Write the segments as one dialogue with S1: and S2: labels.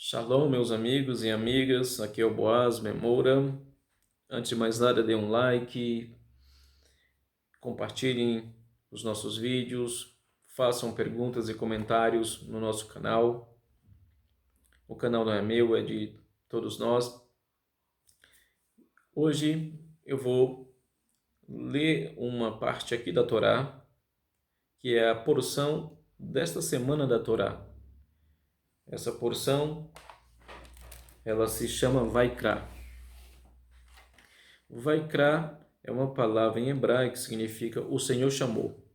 S1: Shalom, meus amigos e amigas, aqui é o Boaz Memoura. Antes de mais nada, dê um like, compartilhem os nossos vídeos, façam perguntas e comentários no nosso canal. O canal não é meu, é de todos nós. Hoje eu vou ler uma parte aqui da Torá, que é a porção desta semana da Torá. Essa porção, ela se chama Vaikra. Vaikra é uma palavra em hebraico que significa o Senhor chamou.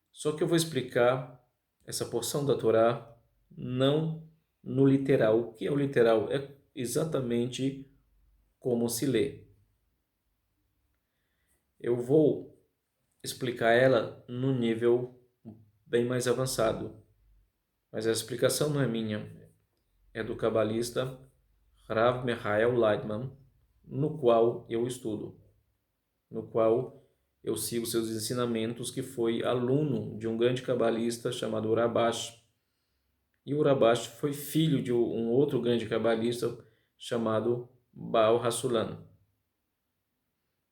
S1: Só que eu vou explicar essa porção da Torá não no literal. O que é o literal? É exatamente como se lê. Eu vou explicar ela num nível bem mais avançado. Mas a explicação não é minha, é do cabalista Rav Michael Leitman, no qual eu estudo, no qual eu sigo seus ensinamentos, que foi aluno de um grande cabalista chamado Rabash. E o Rabash foi filho de um outro grande cabalista chamado Baal Hassulam.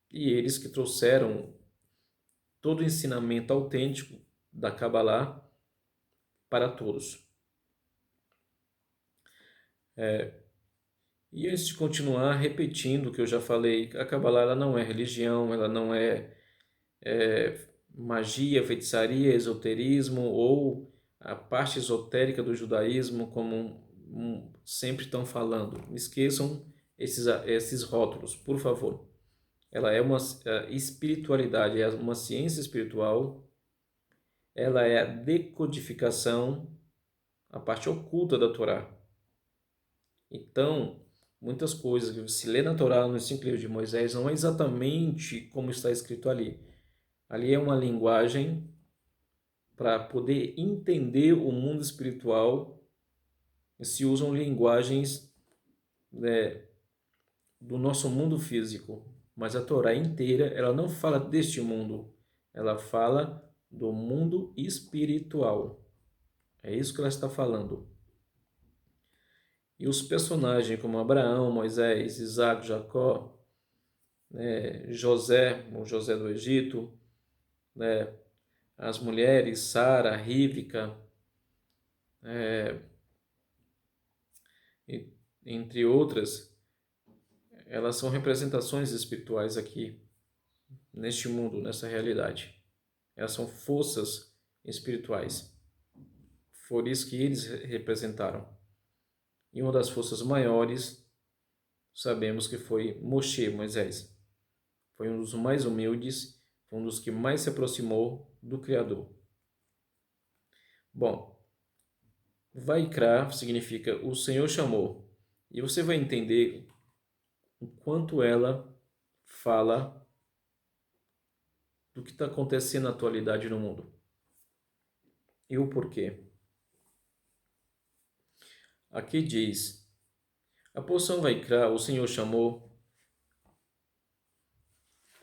S1: E eles que trouxeram todo o ensinamento autêntico da Kabbalah para todos. E antes de continuar repetindo o que eu já falei, a Kabbalah ela não é religião, ela não é magia, feitiçaria, esoterismo ou a parte esotérica do judaísmo, como sempre estão falando. Esqueçam esses rótulos, por favor. Ela é uma espiritualidade, é uma ciência espiritual, ela é a decodificação, a parte oculta da Torá. Então, muitas coisas que se lê na Torá, nos 5 livros de Moisés, não é exatamente como está escrito ali. Ali é uma linguagem para poder entender o mundo espiritual. Se usam linguagens, né, do nosso mundo físico, mas a Torá inteira ela não fala deste mundo, ela fala do mundo espiritual. É isso que ela está falando. E os personagens como Abraão, Moisés, Isaac, Jacó, né, José, o José do Egito, né, as mulheres, Sara, Rívika, entre outras, elas são representações espirituais aqui, neste mundo, nessa realidade. Elas são forças espirituais. Foi isso que eles representaram. E uma das forças maiores, sabemos que foi Moshe, Moisés. Foi um dos mais humildes, foi um dos que mais se aproximou do Criador. Bom, Vaikra significa o Senhor chamou. E você vai entender o quanto ela fala do que está acontecendo na atualidade no mundo. E o porquê. Aqui diz, a porção Vaikra, o Senhor chamou,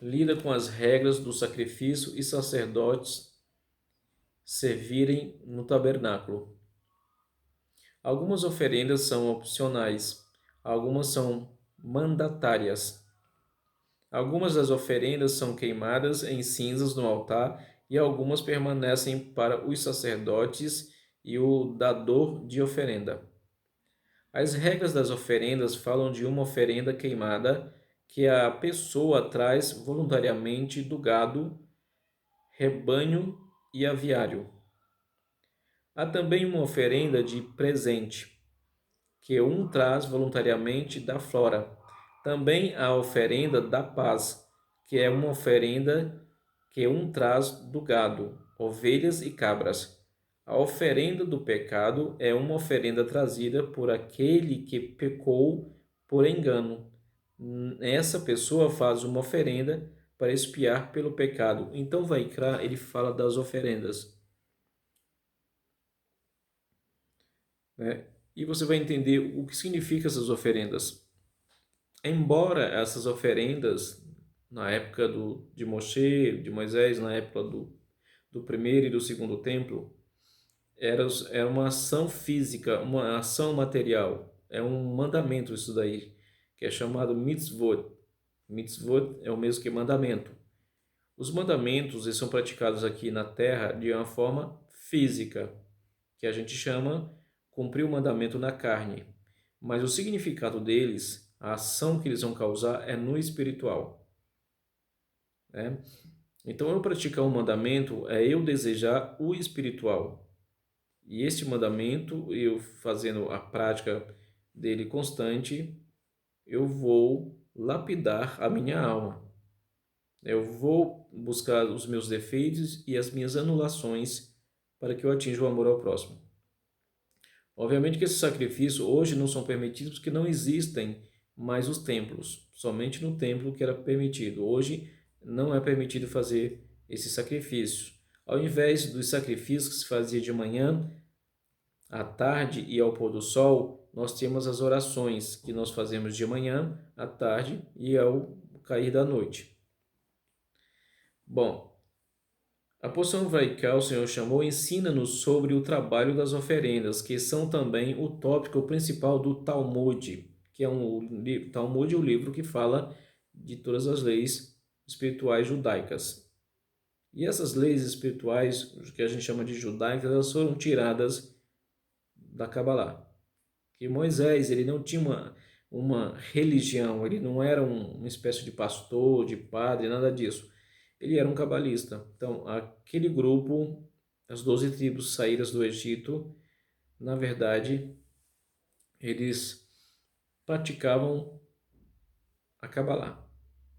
S1: lida com as regras do sacrifício e sacerdotes servirem no tabernáculo. Algumas oferendas são opcionais, algumas são mandatárias. Algumas das oferendas são queimadas em cinzas no altar e algumas permanecem para os sacerdotes e o dador de oferenda. As regras das oferendas falam de uma oferenda queimada que a pessoa traz voluntariamente do gado, rebanho e aviário. Há também uma oferenda de presente, que um traz voluntariamente da flora. Também há a oferenda da paz, que é uma oferenda que um traz do gado, ovelhas e cabras. A oferenda do pecado é uma oferenda trazida por aquele que pecou por engano. Essa pessoa faz uma oferenda para expiar pelo pecado. Então, Vaikra, ele fala das oferendas, né? E você vai entender o que significa essas oferendas. Embora essas oferendas, na época de Moshe, de Moisés, na época do primeiro e do segundo templo, era uma ação física, uma ação material. É um mandamento isso daí, que é chamado mitzvot. Mitzvot é o mesmo que mandamento. Os mandamentos eles são praticados aqui na Terra de uma forma física, que a gente chama cumprir o mandamento na carne. Mas o significado deles, a ação que eles vão causar é no espiritual, né? Então, eu praticar um mandamento é eu desejar o espiritual. E este mandamento, eu fazendo a prática dele constante, eu vou lapidar a minha alma. Eu vou buscar os meus defeitos e as minhas anulações para que eu atinja o amor ao próximo. Obviamente que esses sacrifícios hoje não são permitidos porque não existem mais os templos. Somente no templo que era permitido. Hoje não é permitido fazer esses sacrifícios. Ao invés dos sacrifícios que se fazia de manhã, à tarde e ao pôr do sol, nós temos as orações que nós fazemos de manhã, à tarde e ao cair da noite. Bom, a porção Vaikal, o Senhor chamou, ensina-nos sobre o trabalho das oferendas, que são também o tópico principal do Talmud, que é Talmud é o livro que fala de todas as leis espirituais judaicas. E essas leis espirituais, que a gente chama de judaicas, elas foram tiradas da Kabbalah. Que Moisés, ele não tinha uma religião, ele não era uma espécie de pastor, de padre, nada disso. Ele era um cabalista. Então, aquele grupo, as 12 tribos saídas do Egito, na verdade, eles praticavam a Kabbalah.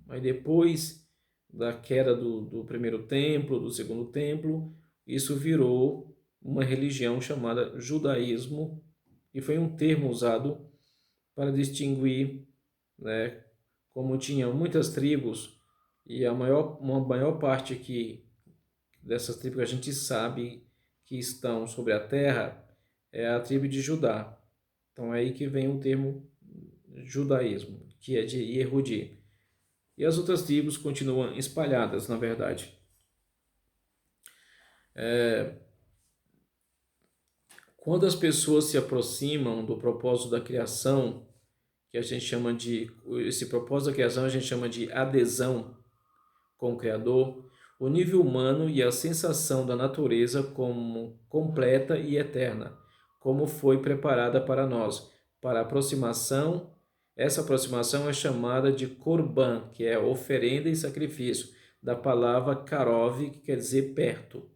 S1: Mas depois da queda do primeiro templo, do segundo templo, isso virou uma religião chamada judaísmo, e foi um termo usado para distinguir, né, como tinham muitas tribos e uma maior parte aqui dessas tribos que a gente sabe que estão sobre a terra é a tribo de Judá. Então é aí que vem o termo judaísmo, que é de Yehudi. E as outras tribos continuam espalhadas, na verdade. Quando as pessoas se aproximam do propósito da criação, que a gente chama de, esse propósito da criação a gente chama de adesão com o Criador, o nível humano e a sensação da natureza como completa e eterna, como foi preparada para nós. Para a aproximação, essa aproximação é chamada de Korban, que é oferenda e sacrifício, da palavra Karov, que quer dizer perto.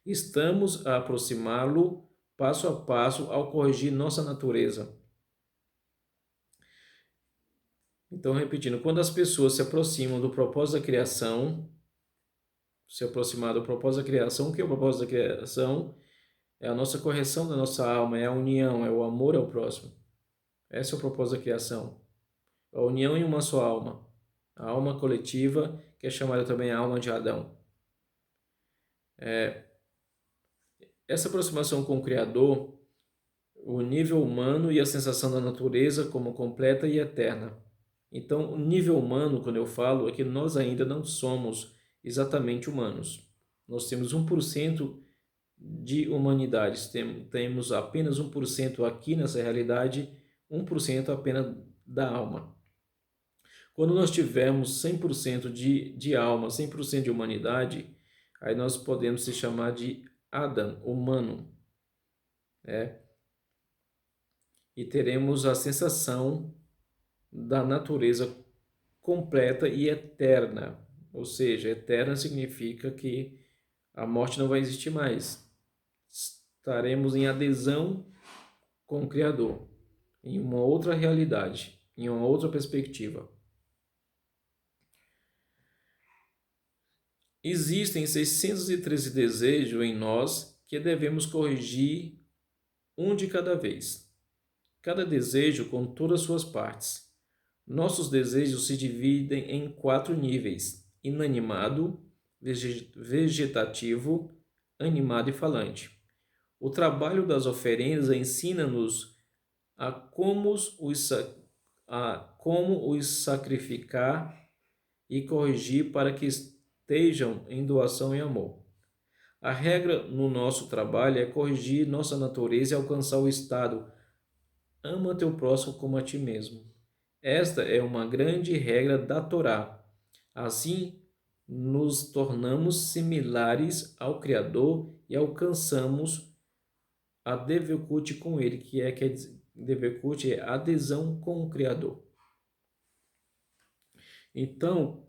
S1: Estamos a aproximá-lo passo a passo ao corrigir nossa natureza. Então, repetindo, quando as pessoas se aproximam do propósito da criação, se aproximar do propósito da criação, o que é o propósito da criação? É a nossa correção da nossa alma, é a união, é o amor ao próximo. Esse é o propósito da criação. A união em uma só alma. A alma coletiva, que é chamada também a alma de Adão. Essa aproximação com o Criador, o nível humano e a sensação da natureza como completa e eterna. Então, o nível humano, quando eu falo, é que nós ainda não somos exatamente humanos. Nós temos 1% de humanidade. Temos apenas 1% aqui nessa realidade, 1% apenas da alma. Quando nós tivermos 100% de alma, 100% de humanidade, aí nós podemos se chamar de Adam, humano, né? E teremos a sensação da natureza completa e eterna. Ou seja, eterna significa que a morte não vai existir mais. Estaremos em adesão com o Criador, em uma outra realidade, em uma outra perspectiva. Existem 613 desejos em nós que devemos corrigir um de cada vez. Cada desejo com todas as suas partes. Nossos desejos se dividem em 4 níveis: inanimado, vegetativo, animado e falante. O trabalho das oferendas ensina-nos a como os sacrificar e corrigir para que estejam em doação e amor. A regra no nosso trabalho é corrigir nossa natureza e alcançar o estado ama teu próximo como a ti mesmo. Esta é uma grande regra da Torá. Assim, nos tornamos similares ao Criador e alcançamos a Devekut com ele, Devekut é adesão com o Criador. Então,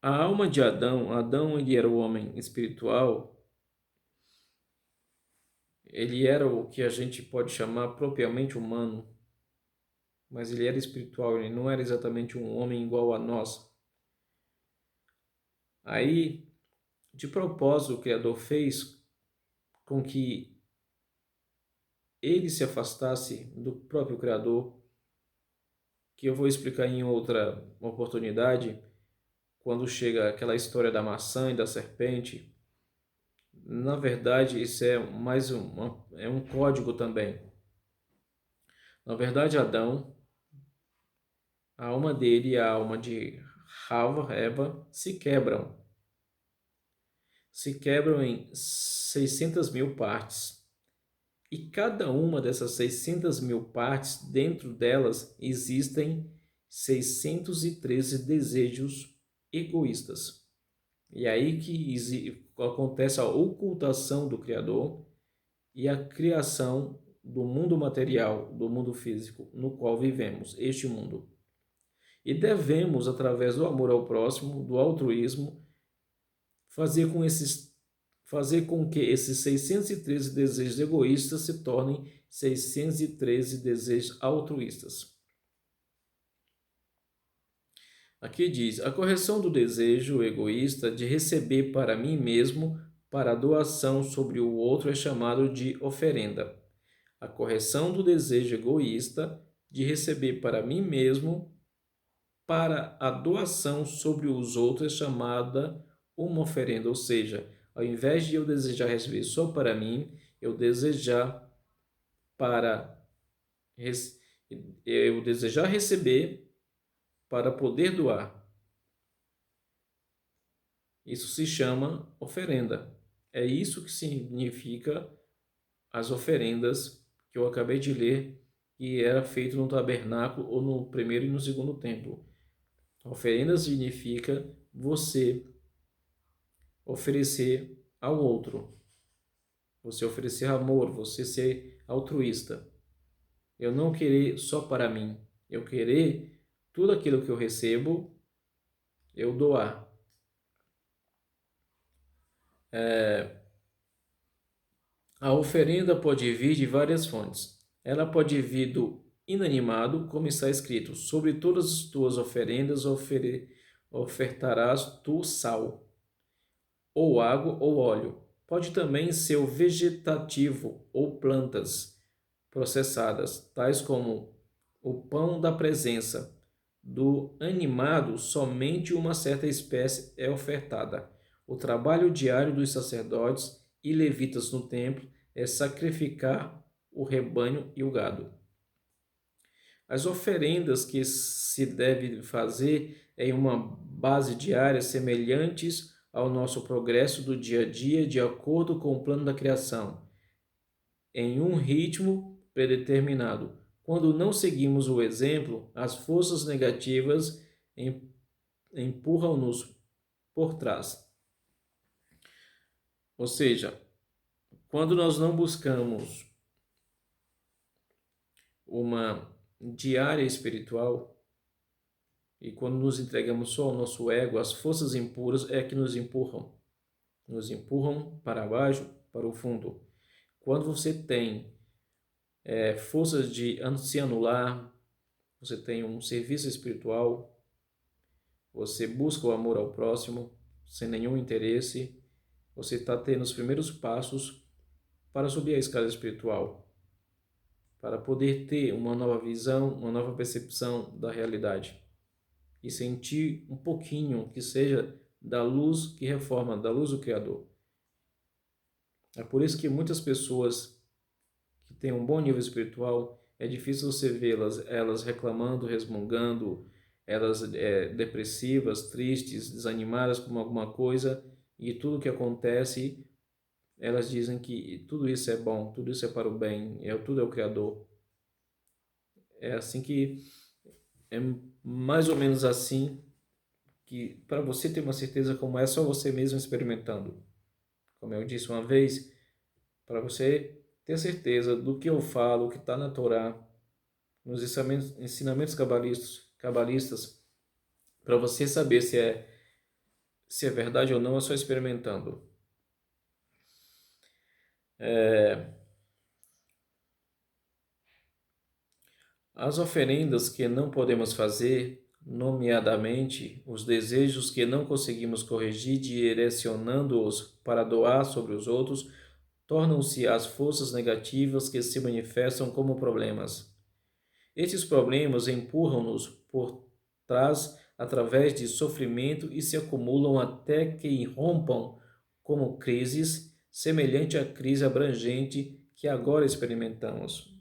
S1: a alma de Adão ele era o homem espiritual, ele era o que a gente pode chamar propriamente humano, mas ele era espiritual, ele não era exatamente um homem igual a nós. Aí, de propósito, o Criador fez com que ele se afastasse do próprio Criador, que eu vou explicar em outra oportunidade, quando chega aquela história da maçã e da serpente. Na verdade, isso é é um código também. Na verdade, Adão, a alma dele e a alma de Eva se quebram em 600 mil partes. E cada uma dessas 600 mil partes, dentro delas existem 613 desejos egoístas. E aí que acontece a ocultação do Criador e a criação do mundo material, do mundo físico, no qual vivemos, este mundo. E devemos, através do amor ao próximo, do altruísmo, fazer com que esses 613 desejos egoístas se tornem 613 desejos altruístas. Aqui diz: a correção do desejo egoísta de receber para mim mesmo para a doação sobre o outro é chamado de oferenda. A correção do desejo egoísta de receber para mim mesmo para a doação sobre os outros é chamada uma oferenda, ou seja, ao invés de eu desejar receber só para mim, eu desejar para eu desejar receber para poder doar. Isso se chama oferenda. É isso que significa as oferendas que eu acabei de ler, que era feito no tabernáculo ou no primeiro e no segundo templo. Oferenda significa você oferecer ao outro, você oferecer amor, você ser altruísta. Eu não querer só para mim, eu querer tudo aquilo que eu recebo, eu doar. A oferenda pode vir de várias fontes. Ela pode vir do inanimado, como está escrito: sobre todas as tuas oferendas ofertarás tu sal, ou água ou óleo. Pode também ser o vegetativo ou plantas processadas, tais como o pão da presença. Do animado, somente uma certa espécie é ofertada. O trabalho diário dos sacerdotes e levitas no templo é sacrificar o rebanho e o gado. As oferendas que se deve fazer em uma base diária semelhantes ao nosso progresso do dia a dia, de acordo com o plano da criação, em um ritmo predeterminado. Quando não seguimos o exemplo, as forças negativas empurram-nos por trás. Ou seja, quando nós não buscamos uma diária espiritual e quando nos entregamos só ao nosso ego, as forças impuras é que nos empurram para baixo, para o fundo. Quando você tem forças de se anular, você tem um serviço espiritual, você busca o amor ao próximo sem nenhum interesse, você está tendo os primeiros passos para subir a escada espiritual, para poder ter uma nova visão, uma nova percepção da realidade e sentir um pouquinho que seja da luz que reforma, da luz do Criador. É por isso que muitas pessoas que têm um bom nível espiritual, é difícil você vê-las elas reclamando, resmungando, elas depressivas, tristes, desanimadas com alguma coisa, e tudo que acontece elas dizem que tudo isso é bom, tudo isso é para o bem, tudo é o Criador. É assim que, é mais ou menos assim que, para você ter uma certeza como é, só você mesmo experimentando. Como eu disse uma vez, para você ter certeza do que eu falo, o que está na Torá, nos ensinamentos cabalistas, para você saber se é verdade ou não, é só experimentando. As oferendas que não podemos fazer, nomeadamente os desejos que não conseguimos corrigir direcionando-os para doar sobre os outros, tornam-se as forças negativas que se manifestam como problemas. Estes problemas empurram-nos por trás através de sofrimento e se acumulam até que irrompam como crises, semelhante à crise abrangente que agora experimentamos.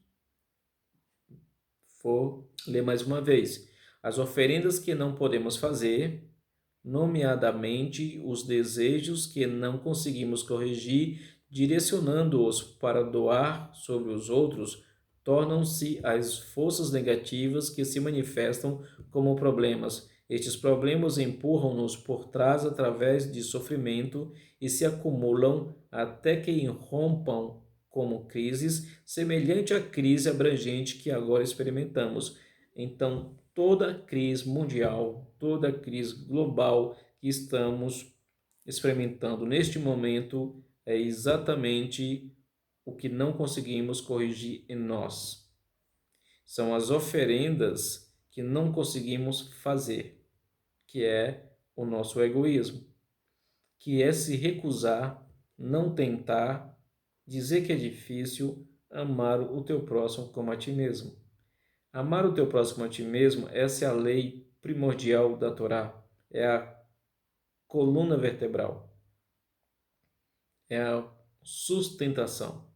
S1: Vou ler mais uma vez. As oferendas que não podemos fazer, nomeadamente os desejos que não conseguimos corrigir, direcionando-os para doar sobre os outros, tornam-se as forças negativas que se manifestam como problemas. Estes problemas empurram-nos por trás através de sofrimento e se acumulam até que irrompam como crises, semelhante à crise abrangente que agora experimentamos. Então, toda crise mundial, toda crise global que estamos experimentando neste momento é exatamente o que não conseguimos corrigir em nós. São as oferendas que não conseguimos fazer, que é o nosso egoísmo, que é se recusar, não tentar, dizer que é difícil amar o teu próximo como a ti mesmo. Amar o teu próximo a ti mesmo, essa é a lei primordial da Torá, é a coluna vertebral, é a sustentação.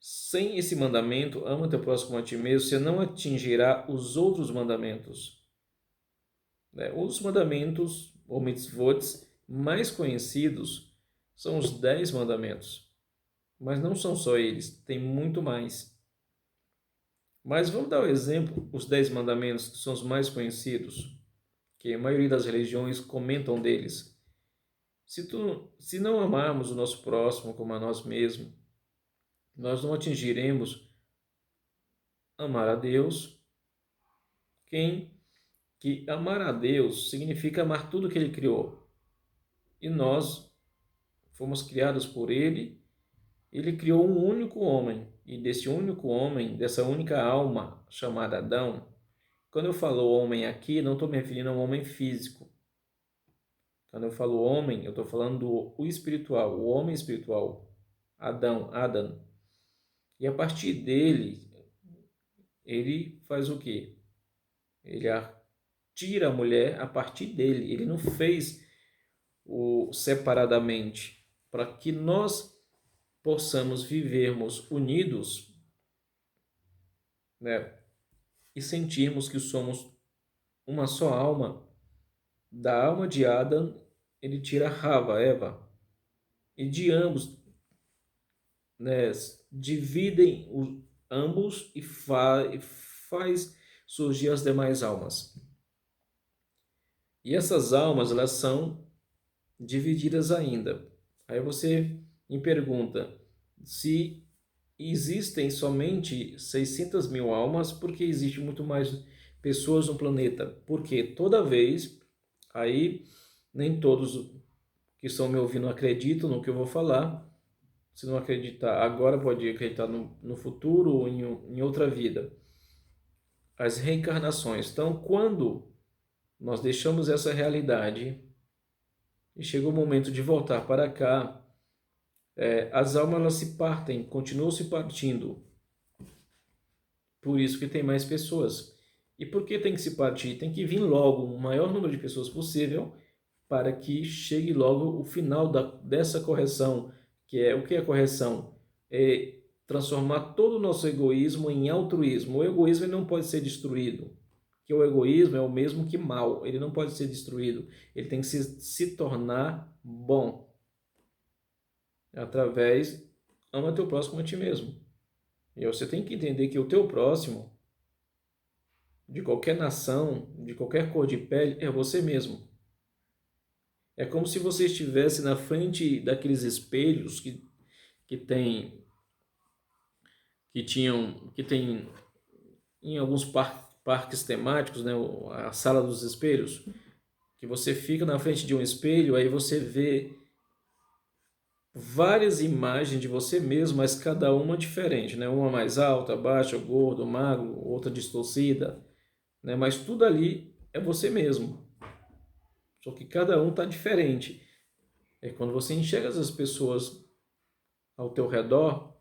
S1: Sem esse mandamento, ama teu próximo a ti mesmo, você não atingirá os outros mandamentos. Os mandamentos, ou mitzvot, mais conhecidos são os 10 mandamentos. Mas não são só eles, tem muito mais. Mas vamos dar o exemplo, os 10 mandamentos que são os mais conhecidos, que a maioria das religiões comentam deles. Se não amarmos o nosso próximo como a nós mesmos, nós não atingiremos amar a Deus. Que amar a Deus significa amar tudo que Ele criou. E nós fomos criados por Ele. Ele criou um único homem. E desse único homem, dessa única alma chamada Adão, quando eu falo homem aqui, não estou me referindo a um homem físico. Quando eu falo homem, eu estou falando do espiritual, o homem espiritual, Adão, Adam. E a partir dele, ele faz o quê? Ele tira a mulher a partir dele. Ele não fez o separadamente. Para que nós possamos vivermos unidos, né? E sentirmos que somos uma só alma. Da alma de Adam, ele tira Rava, Eva. E de ambos, né, dividem ambos e faz surgir as demais almas. E essas almas, elas são divididas ainda. Aí você me pergunta se existem somente 600 mil almas, porque existe muito mais pessoas no planeta. Porque toda vez, aí nem todos que estão me ouvindo acreditam no que eu vou falar. Se não acreditar agora, pode acreditar no futuro ou em outra vida. As reencarnações. Então, quando nós deixamos essa realidade e chega o momento de voltar para cá, as almas elas se partem, continuam se partindo. Por isso que tem mais pessoas. E por que tem que se partir? Tem que vir logo o maior número de pessoas possível para que chegue logo o final dessa correção, que é o que é a correção? É transformar todo o nosso egoísmo em altruísmo. O egoísmo ele não pode ser destruído, porque o egoísmo é o mesmo que mal, ele não pode ser destruído, ele tem que se tornar bom. Através, ama teu próximo a ti mesmo. E você tem que entender que o teu próximo, de qualquer nação, de qualquer cor de pele, é você mesmo. É como se você estivesse na frente daqueles espelhos que tem, que tem em alguns parques temáticos, né, a sala dos espelhos, que você fica na frente de um espelho, aí você vê várias imagens de você mesmo, mas cada uma diferente, né? Uma mais alta, baixa, gordo, magro, outra distorcida, né? Mas tudo ali é você mesmo. Só que cada um está diferente. É quando você enxerga as pessoas ao teu redor,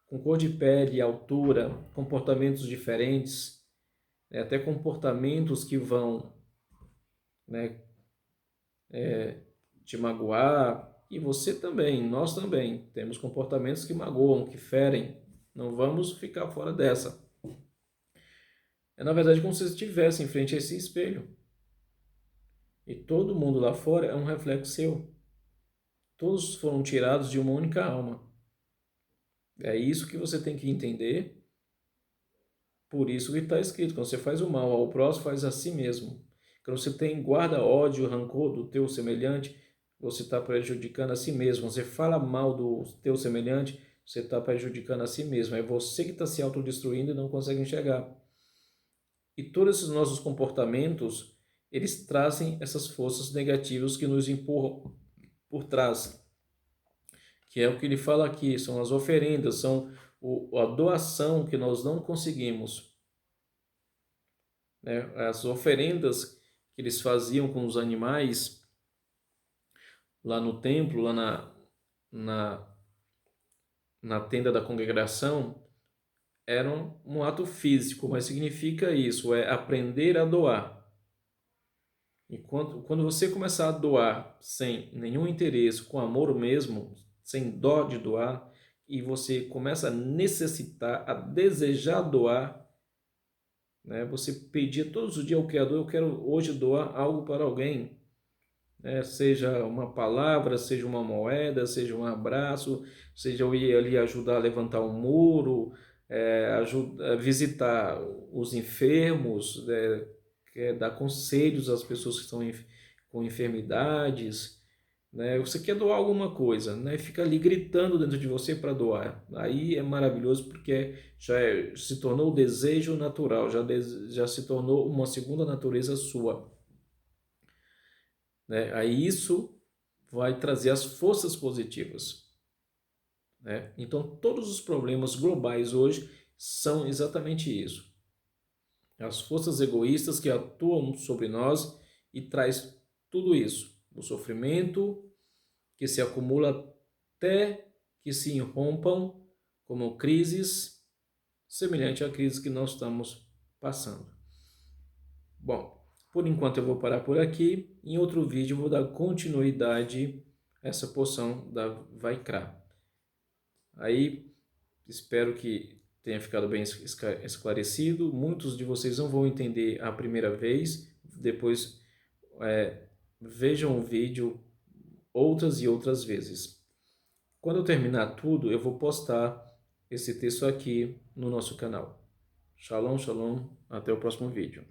S1: com cor de pele, altura, comportamentos diferentes, né? Até comportamentos que vão, né, te magoar, e você também, nós também, temos comportamentos que magoam, que ferem. Não vamos ficar fora dessa. É na verdade como se você estivesse em frente a esse espelho. E todo mundo lá fora é um reflexo seu. Todos foram tirados de uma única alma. É isso que você tem que entender. Por isso que está escrito, quando você faz o mal ao próximo, faz a si mesmo. Quando você tem guarda ódio, rancor do teu semelhante, você está prejudicando a si mesmo. Você fala mal do teu semelhante, você está prejudicando a si mesmo. É você que está se autodestruindo e não consegue enxergar. E todos esses nossos comportamentos, eles trazem essas forças negativas que nos empurram por trás. Que é o que ele fala aqui, são as oferendas, são a doação que nós não conseguimos, né? As oferendas que eles faziam com os animais lá no templo, lá na, na tenda da congregação, eram um ato físico, mas significa isso, é aprender a doar. E quando você começar a doar sem nenhum interesse, com amor mesmo, sem dó de doar, e você começa a necessitar, a desejar doar, né? Você pedir todos os dias ao Criador, eu quero hoje doar algo para alguém, né? Seja uma palavra, seja uma moeda, seja um abraço, seja eu ir ali ajudar a levantar um muro, visitar os enfermos, né? Dar conselhos às pessoas que estão com enfermidades, né? Você quer doar alguma coisa, né? Fica ali gritando dentro de você para doar. Aí é maravilhoso porque se tornou o desejo natural, já se tornou uma segunda natureza sua, né? Aí isso vai trazer as forças positivas, né? Então todos os problemas globais hoje são exatamente isso. As forças egoístas que atuam sobre nós e traz tudo isso, o sofrimento que se acumula até que se irrompam como crises semelhante à crise que nós estamos passando. Bom, por enquanto eu vou parar por aqui. Em outro vídeo eu vou dar continuidade a essa porção da Vaikra. Aí espero que tenha ficado bem esclarecido. Muitos de vocês não vão entender a primeira vez. Depois vejam o vídeo outras e outras vezes. Quando eu terminar tudo, eu vou postar esse texto aqui no nosso canal. Shalom, shalom. Até o próximo vídeo.